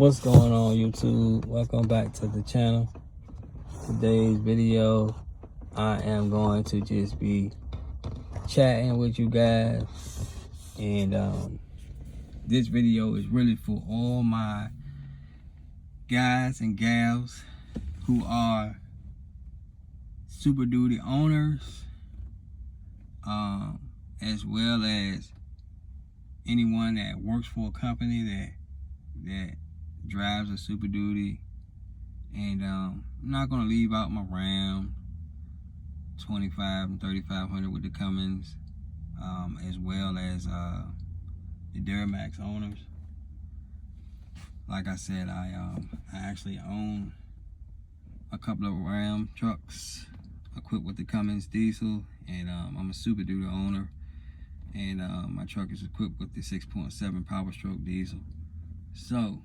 What's going on, YouTube? Welcome back to the channel. Today's video, I am going to just be chatting with you guys, and this video is really for all my guys and gals who are Super Duty owners, as well as anyone that works for a company that drives a Super Duty. And I'm not gonna leave out my Ram 25 and 3500 with the Cummins, as well as the Duramax owners. Like I said, I actually own a couple of Ram trucks equipped with the Cummins diesel, and I'm a Super Duty owner, and my truck is equipped with the 6.7 Power Stroke diesel. So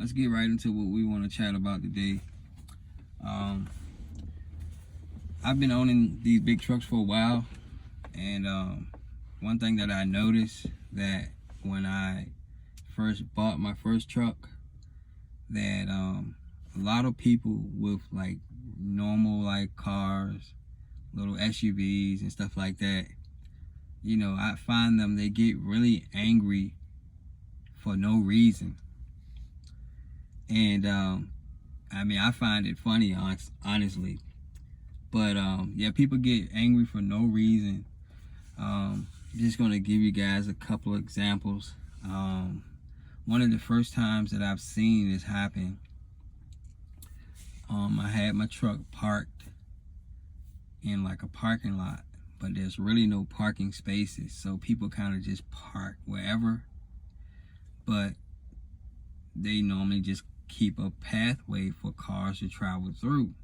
let's get right into what we want to chat about today. I've been owning these big trucks for a while, and one thing that I noticed, that when I first bought my first truck, that a lot of people with like normal like cars, little SUVs and stuff like that, you know, I find them, they get really angry for no reason. And I mean, I find it funny, honestly, but yeah, people get angry for no reason. I'm just gonna give you guys a couple of examples. One of the first times that I've seen this happen, I had my truck parked in like a parking lot, but there's really no parking spaces, so people kind of just park wherever, but they normally just keep a pathway for cars to travel through.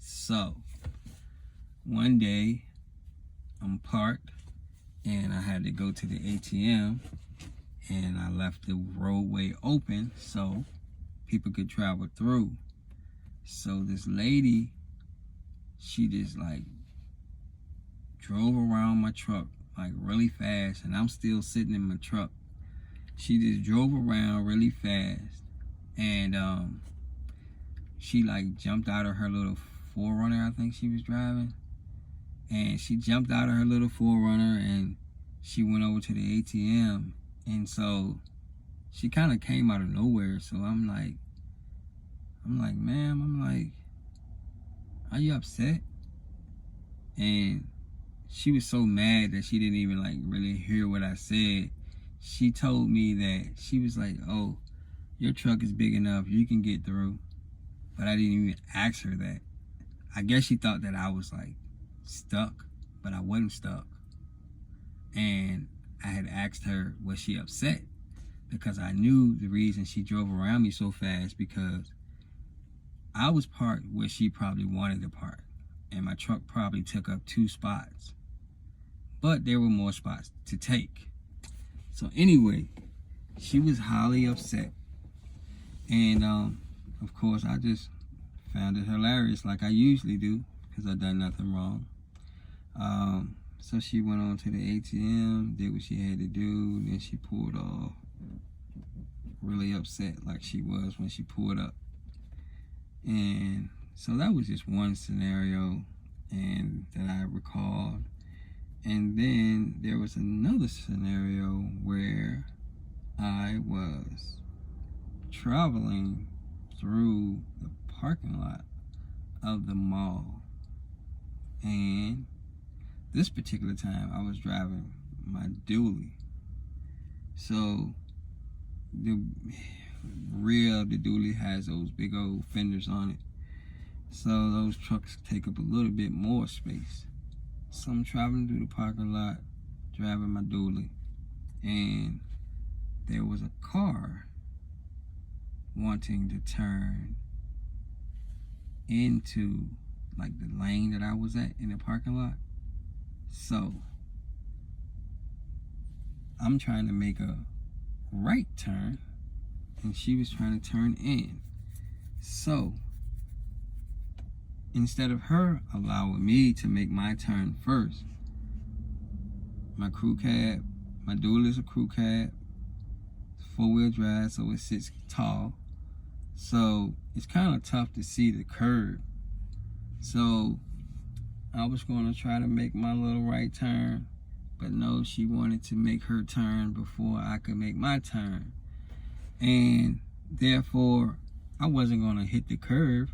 So one day I'm parked and I had to go to the ATM, and I left the roadway open so people could travel through. So this lady, she just like drove around my truck like really fast, and I'm still sitting in my truck. She just drove around really fast, and she like jumped out of her little 4Runner, I think she was driving, and she jumped out of her little 4Runner and she went over to the ATM. And so she kind of came out of nowhere. So I'm like, ma'am, are you upset? And she was so mad that she didn't even like really hear what I said. She told me that, she was like, oh, your truck is big enough, you can get through. But I didn't even ask her that. I guess she thought that I was like stuck, but I wasn't stuck. And I had asked her, was she upset? Because I knew the reason she drove around me so fast, because I was parked where she probably wanted to park, and my truck probably took up 2 spots, but there were more spots to take. So anyway, she was highly upset. And of course, I just found it hilarious, like I usually do, because I done nothing wrong. So she went on to the ATM, did what she had to do, then she pulled off, really upset like she was when she pulled up. And so that was just one scenario and that I recalled. And then there was another scenario where I was traveling through the parking lot of the mall, and this particular time I was driving my dually. So the rear of the dually has those big old fenders on it, so those trucks take up a little bit more space. So I'm traveling through the parking lot driving my dually, and there was a car wanting to turn into like the lane that I was at in the parking lot. So I'm trying to make a right turn, and she was trying to turn in. So instead of her allowing me to make my turn first, my crew cab, my dually is a crew cab, 4-wheel drive, so it sits tall. So it's kind of tough to see the curb. So I was going to try to make my little right turn, but no, she wanted to make her turn before I could make my turn. And therefore, I wasn't going to hit the curve.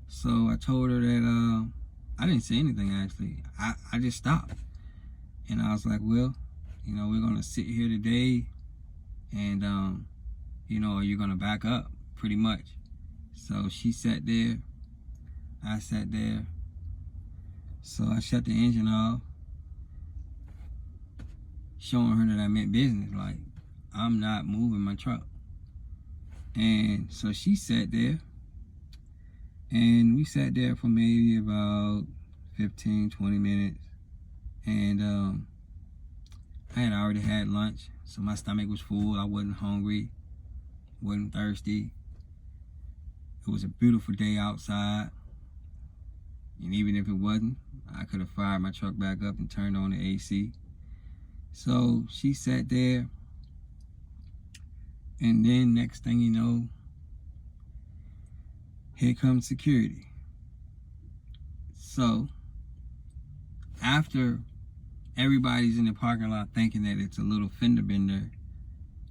So I told her that I didn't say anything, actually. I just stopped. And I was like, well, you know, we're going to sit here today and, you know, you're going to back up pretty much. So she sat there. I sat there. So I shut the engine off, showing her that I meant business. Like, I'm not moving my truck. And so she sat there. And we sat there for maybe about 15, 20 minutes. And I had already had lunch, so my stomach was full. I wasn't hungry, wasn't thirsty. It was a beautiful day outside. And even if it wasn't, I could have fired my truck back up and turned on the AC. So she sat there. And then next thing you know, here comes security. So after everybody's in the parking lot thinking that it's a little fender bender,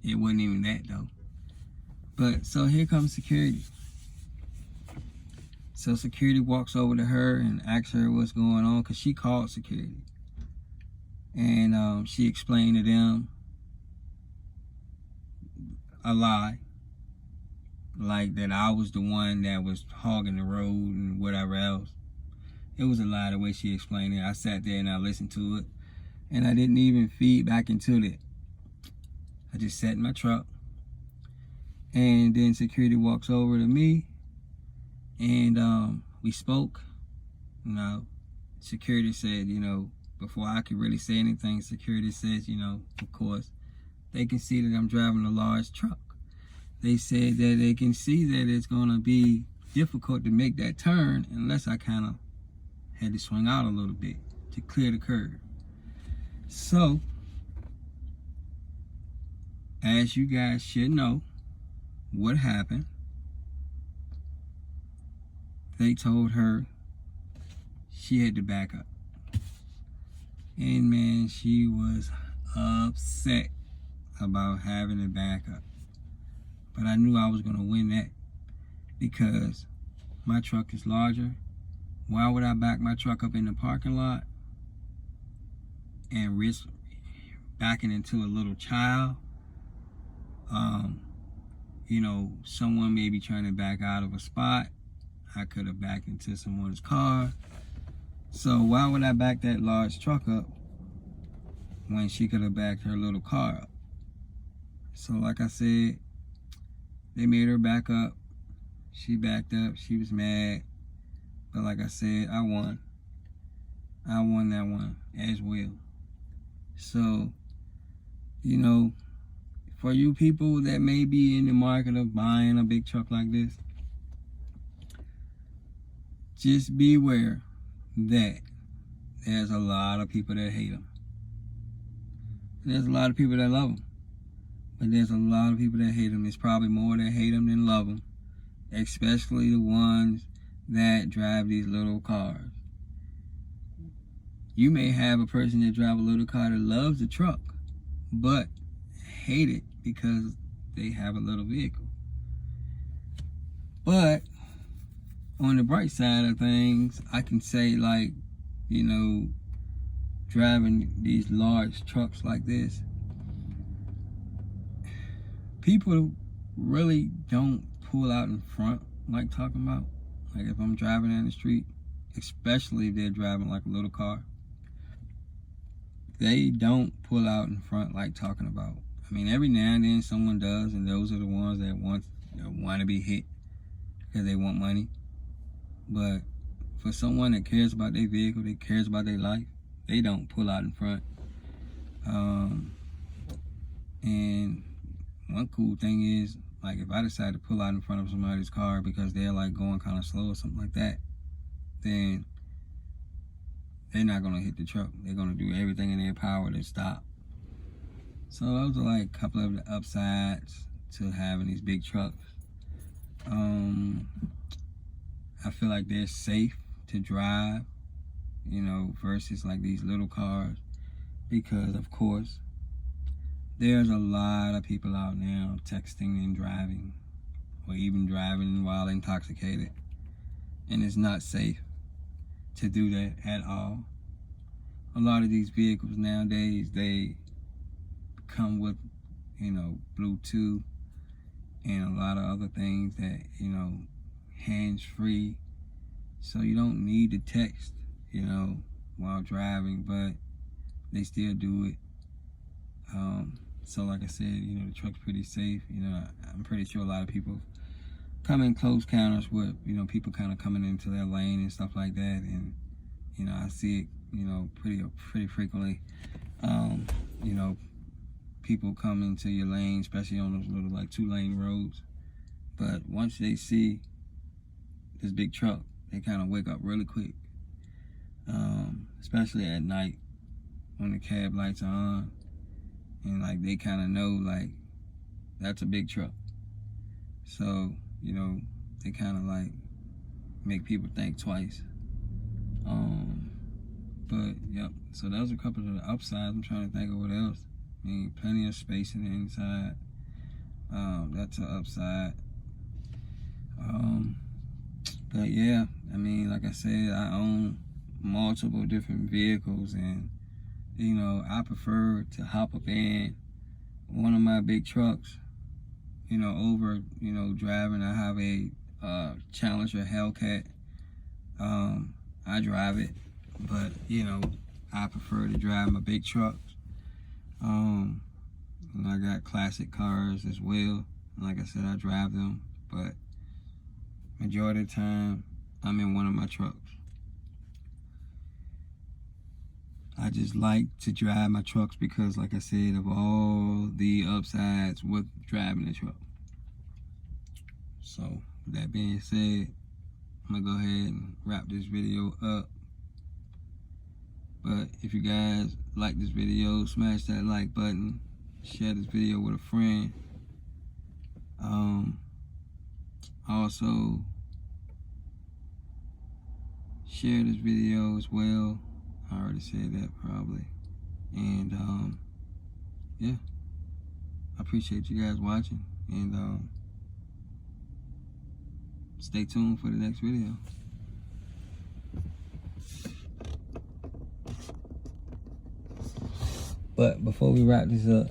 it wasn't even that though. But so here comes security. So security walks over to her and asks her what's going on, because she called security. And she explained to them a lie. Like that I was the one that was hogging the road and whatever else. It was a lie the way she explained it. I sat there and I listened to it. And I didn't even feed back into it. I just sat in my truck. And then security walks over to me. And we spoke. You know, security said, you know, before I could really say anything, security says, you know, of course, they can see that I'm driving a large truck. They said that they can see that it's going to be difficult to make that turn unless I kind of had to swing out a little bit to clear the curb. So, as you guys should know, what happened, they told her she had to back up. And man, she was upset about having to back up. But I knew I was going to win that because my truck is larger. Why would I back my truck up in the parking lot and risk backing into a little child? You know, someone may be trying to back out of a spot. I could have backed into someone's car. So why would I back that large truck up when she could have backed her little car up? So like I said, they made her back up. She backed up. She was mad. But like I said, I won. I won that one as well. So, you know, for you people that may be in the market of buying a big truck like this, just be aware that there's a lot of people that hate them. There's a lot of people that love them. But there's a lot of people that hate them. There's probably more that hate them than love them. Especially the ones that drive these little cars. You may have a person that drives a little car that loves the truck, but hate it because they have a little vehicle. But on the bright side of things, I can say, like, you know, driving these large trucks like this, people really don't pull out in front like talking about. Like if I'm driving down the street, especially if they're driving like a little car, they don't pull out in front like talking about. I mean, every now and then someone does, and those are the ones that want to be hit because they want money. But for someone that cares about their vehicle, that cares about their life, they don't pull out in front. And one cool thing is, like, if I decide to pull out in front of somebody's car because they're like going kind of slow or something like that, then they're not gonna hit the truck. They're gonna do everything in their power to stop. So those are like a couple of the upsides to having these big trucks. I feel like they're safe to drive, you know, versus like these little cars, because of course there's a lot of people out now texting and driving, or even driving while intoxicated, and it's not safe to do that at all. A lot of these vehicles nowadays, they come with, you know, Bluetooth and a lot of other things that, you know, hands-free, so you don't need to text, you know, while driving, but they still do it. So like I said, you know, the truck's pretty safe. You know, I'm pretty sure a lot of people come in close counters with, you know, people kind of coming into their lane and stuff like that, and you know, I see it, you know, pretty frequently. You know, people come into your lane, especially on those little like 2-lane roads, but once they see this big truck, they kind of wake up really quick, especially at night when the cab lights are on, and like they kind of know like that's a big truck, so you know, they kind of like make people think twice. But yep, so those are a couple of the upsides. I'm trying to think of what else. I mean, plenty of space in the inside. That's an upside. But yeah, I mean, like I said, I own multiple different vehicles, and you know, I prefer to hop up in one of my big trucks, you know, over, you know, driving. I have a Challenger Hellcat. I drive it, but you know, I prefer to drive my big trucks. And I got classic cars as well. Like I said, I drive them, but majority of the time, I'm in one of my trucks. I just like to drive my trucks because, like I said, of all the upsides with driving a truck. So, with that being said, I'm gonna go ahead and wrap this video up. But if you guys like this video, smash that like button, share this video with a friend. Also, share this video as well. I already said that probably. And yeah, I appreciate you guys watching, and stay tuned for the next video. But before we wrap this up,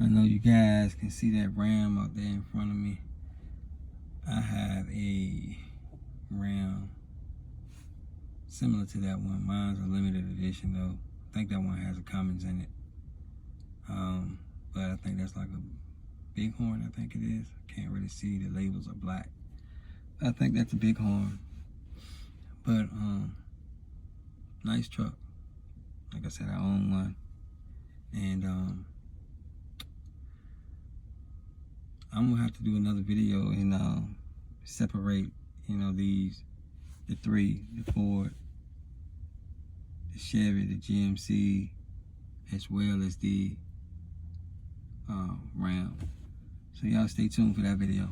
I know you guys can see that Ram up there in front of me. I have a Ram similar to that one. Mine's a limited edition though. I think that one has a Cummins in it. But I think that's like a Bighorn, I think it is. I can't really see, the labels are black. I think that's a Bighorn. But nice truck. Like I said, I own one. And I'm gonna have to do another video and separate, you know, the three, the Ford, the Chevy, the GMC, as well as the Ram. So y'all stay tuned for that video.